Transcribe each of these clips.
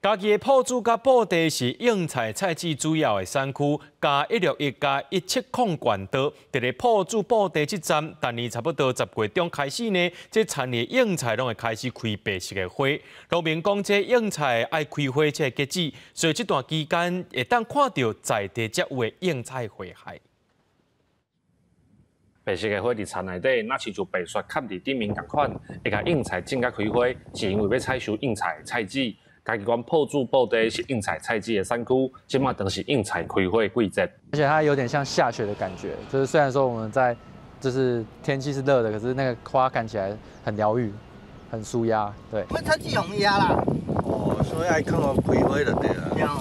家己的铺子甲布地是应菜菜籽主要的产区，加161加170管道，伫咧铺子布地这站，但年差不多10月中开始呢，这产业应菜拢会开始开白色的花。农民讲，这应菜爱开花这个节子，所以这段期间会当看到在地作物的应菜花海。白色的花伫田内底，那亲像白雪盖伫顶面同款，会甲应菜种甲开花，是因为要采收应菜的菜籽。家己管铺子布地是应菜菜籽的产区，即马等是应菜开花的季节。而且它有点像下雪的感觉，就是虽然说我们在就是天气是热的，可是那个花看起来很疗愈，很舒压。对，我菜籽容易啊啦。哦，所以爱看到开花就对了。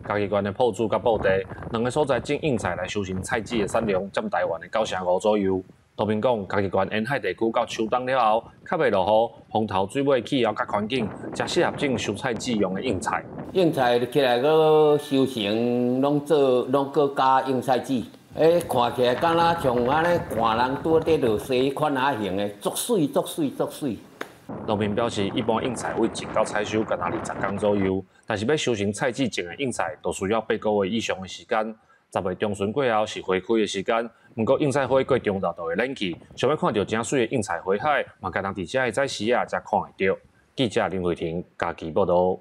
家己管的铺子甲布地两个所在种应菜来修成菜籽的产量占台湾的9%左右。农民讲，家己管沿海地区到秋冬了后，较袂落雨，风头水尾气候甲环境，才适合种蔬菜籽用的应菜。应菜起来个修成，拢搁加应菜籽，看起来敢若像安尼寒人拄伫落雪款啊型的，足水足水足水。农民表示，一般应菜为种到采收，干那20天左右，但是要修成菜籽种的应菜，就需要8个月以上的时间。10月中旬过后是花开的时间，不过应菜花过中昼就会冷去，想要看到正水的应菜花海，嘛该当伫遮的早时啊才看会到。记者林慧婷家己报道。